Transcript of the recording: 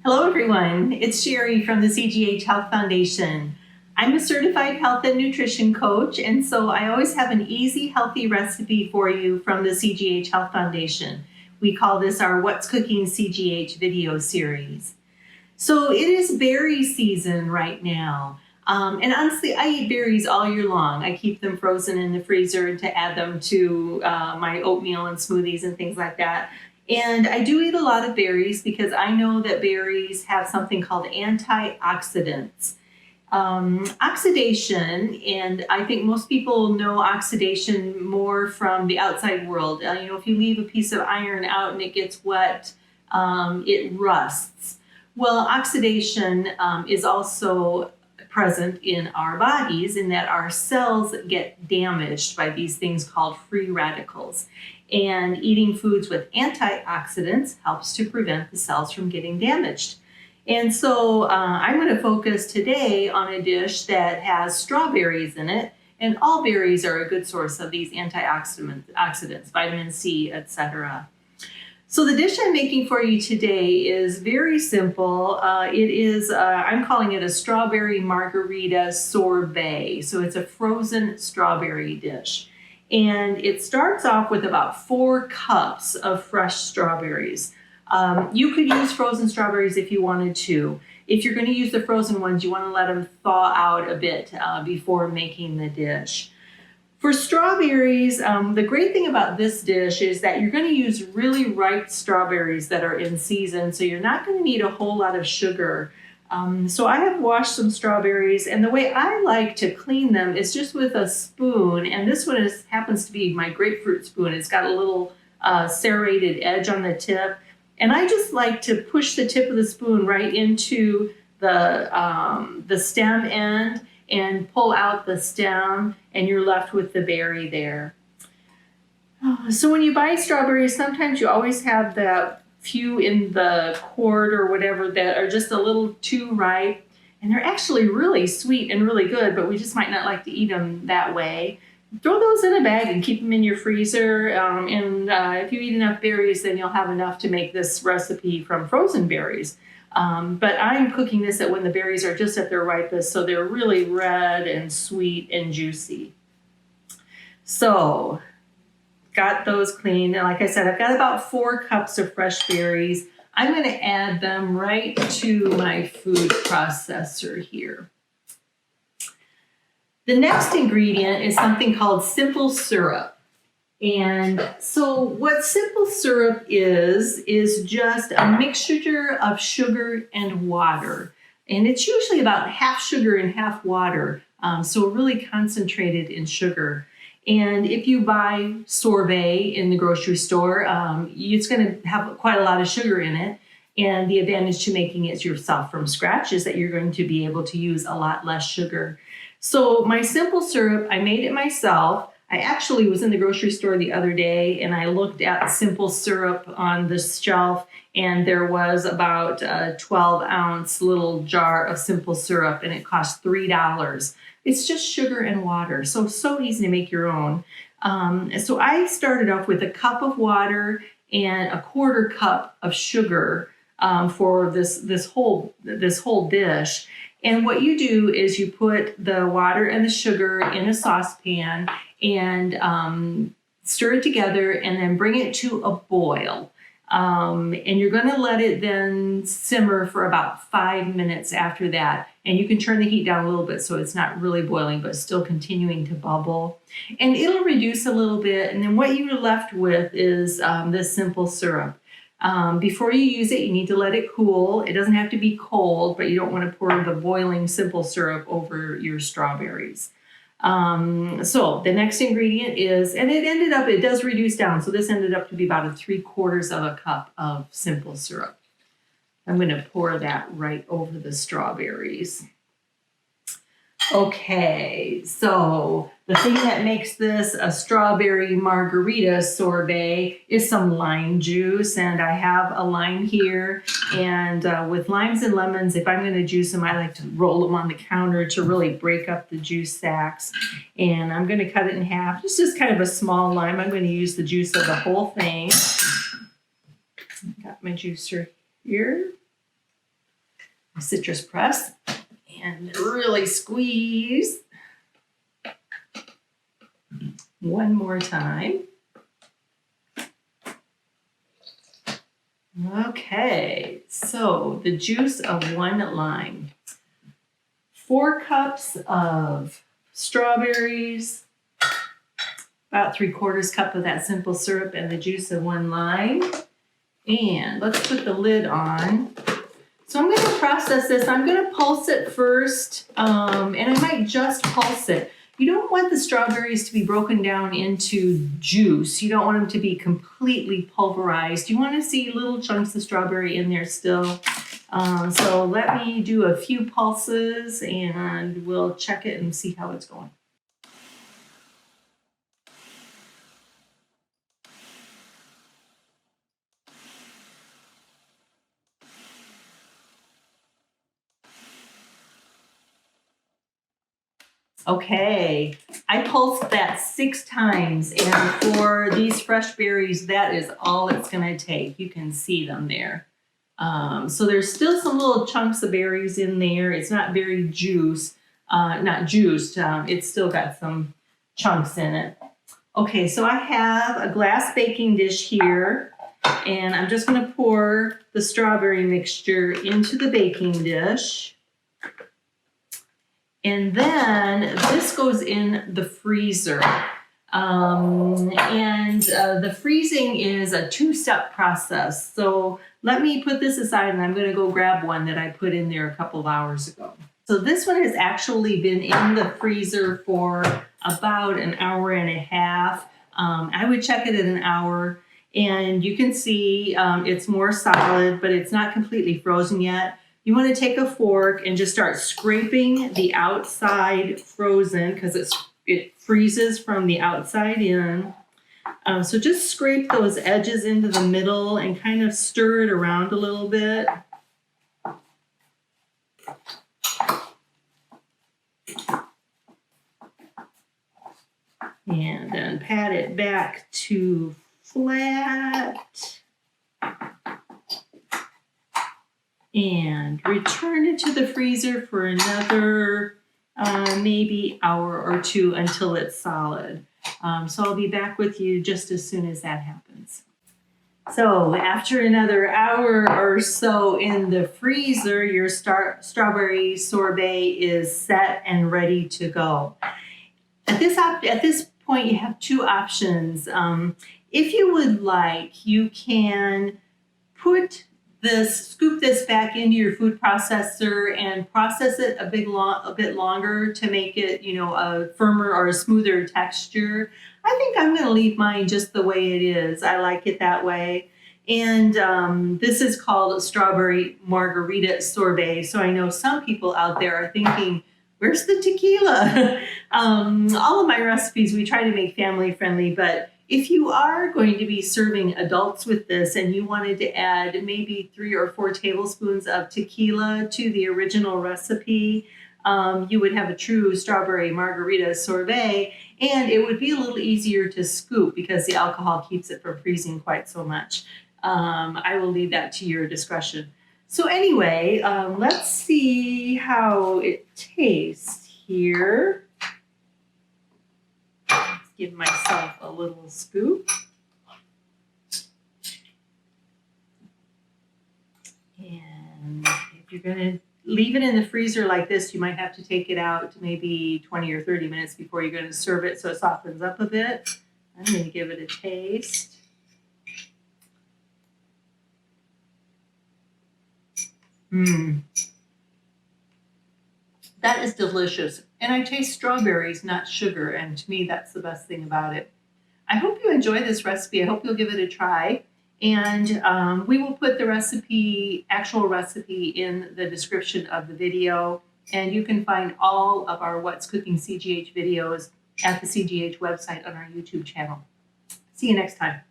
Hello everyone, it's Sherry from the CGH Health Foundation. I'm a certified health and nutrition coach, and so I always have an easy, healthy recipe for you from the CGH Health Foundation. We call this our What's Cooking CGH video series. So it is berry season right now. And honestly, I eat berries all year long. I keep them frozen in the freezer to add them to my oatmeal and smoothies and things like that. And I do eat a lot of berries because I know that berries have something called antioxidants. Oxidation, and I think most people know oxidation more from the outside world. If you leave a piece of iron out and it gets wet, it rusts. Well, oxidation is also present in our bodies in that our cells get damaged by these things called free radicals. And eating foods with antioxidants helps to prevent the cells from getting damaged. And so I'm going to focus today on a dish that has strawberries in it. And all berries are a good source of these antioxidants, vitamin C, etc. So the dish I'm making for you today is very simple. I'm calling it a strawberry Margarita Sorbet. So it's a frozen strawberry dish. And it starts off with about 4 cups of fresh strawberries. You could use frozen strawberries if you wanted to. If you're going to use the frozen ones, you want to let them thaw out a bit before making the dish. For strawberries, the great thing about this dish is that you're going to use really ripe strawberries that are in season, so you're not going to need a whole lot of sugar. So I have washed some strawberries, and the way I like to clean them is just with a spoon, and this one happens to be my grapefruit spoon. It's got a little serrated edge on the tip, and I just like to push the tip of the spoon right into the stem end and pull out the stem, and you're left with the berry there. So when you buy strawberries, sometimes you always have that few in the quart or whatever that are just a little too ripe, and they're actually really sweet and really good, but we just might not like to eat them that way. Throw those in a bag and keep them in your freezer, and if you eat enough berries, then you'll have enough to make this recipe from frozen berries. But I'm cooking this when the berries are just at their ripest, so they're really red and sweet and juicy. So got those cleaned, and like I said, I've got about 4 cups of fresh berries. I'm going to add them right to my food processor here. The next ingredient is something called simple syrup. And so what simple syrup is just a mixture of sugar and water. And it's usually about half sugar and half water, so really concentrated in sugar. And if you buy sorbet in the grocery store, it's going to have quite a lot of sugar in it. And the advantage to making it yourself from scratch is that you're going to be able to use a lot less sugar. So my simple syrup, I made it myself. I actually was in the grocery store the other day and I looked at simple syrup on the shelf, and there was about a 12-ounce little jar of simple syrup, and it cost $3. It's just sugar and water, so easy to make your own. So I started off with a cup of water and a 1/4 cup of sugar for this whole dish. And what you do is you put the water and the sugar in a saucepan and stir it together, and then bring it to a boil. And you're going to let it then simmer for about 5 minutes after that. And you can turn the heat down a little bit so it's not really boiling, but still continuing to bubble. And it'll reduce a little bit. And then what you're left with is this simple syrup. Before you use it, you need to let it cool. It doesn't have to be cold, but you don't want to pour the boiling simple syrup over your strawberries. So the next ingredient is, and it does reduce down. So this ended up to be about 3/4 of a cup of simple syrup. I'm going to pour that right over the strawberries. Okay, so the thing that makes this a strawberry margarita sorbet is some lime juice, and I have a lime here. And with limes and lemons, if I'm going to juice them, I like to roll them on the counter to really break up the juice sacs. And I'm going to cut it in half. It's just kind of a small lime. I'm going to use the juice of the whole thing. Got my juicer here. citrus press and really squeeze. One more time. Okay, so the juice of 1 lime. 4 cups of strawberries, about 3/4 cup of that simple syrup, and the juice of 1 lime. And let's put the lid on. So I'm going to process this. I'm going to pulse it first, and I might just pulse it. You don't want the strawberries to be broken down into juice. You don't want them to be completely pulverized. You want to see little chunks of strawberry in there still. So let me do a few pulses and we'll check it and see how it's going. Okay, I pulsed that 6 times, and for these fresh berries, that is all it's gonna take. You can see them there. So there's still some little chunks of berries in there. It's not very not juiced. It's still got some chunks in it. Okay, so I have a glass baking dish here, and I'm just gonna pour the strawberry mixture into the baking dish. And then this goes in the freezer. The freezing is a 2-step process. So let me put this aside and I'm going to go grab one that I put in there a couple of hours ago. So this one has actually been in the freezer for about an hour and a half. I would check it at an hour, and you can see it's more solid, but it's not completely frozen yet. You want to take a fork and just start scraping the outside frozen, because it freezes from the outside in. So just scrape those edges into the middle and kind of stir it around a little bit. And then pat it back to flat. And return it to the freezer for another maybe hour or 2 until it's solid. So I'll be back with you just as soon as that happens. So after another hour or so in the freezer, your strawberry sorbet is set and ready to go. At this point, you have 2 options. If you would like, you can scoop this back into your food processor and process it a bit longer to make it, a firmer or a smoother texture. I think I'm going to leave mine just the way it is. I like it that way. And this is called a strawberry Margarita Sorbet. So I know some people out there are thinking, where's the tequila? All of my recipes, we try to make family friendly, but if you are going to be serving adults with this and you wanted to add maybe 3 or 4 tablespoons of tequila to the original recipe, you would have a true strawberry margarita sorbet, and it would be a little easier to scoop because the alcohol keeps it from freezing quite so much. I will leave that to your discretion. So anyway, let's see how it tastes here. Give myself a little scoop. And if you're going to leave it in the freezer like this, you might have to take it out maybe 20 or 30 minutes before you're going to serve it so it softens up a bit. I'm going to give it a taste. That is delicious. And I taste strawberries, not sugar, and to me that's the best thing about it. I hope you enjoy this recipe. I hope you'll give it a try. And we will put the actual recipe in the description of the video. And you can find all of our What's Cooking CGH videos at the CGH website on our YouTube channel. See you next time.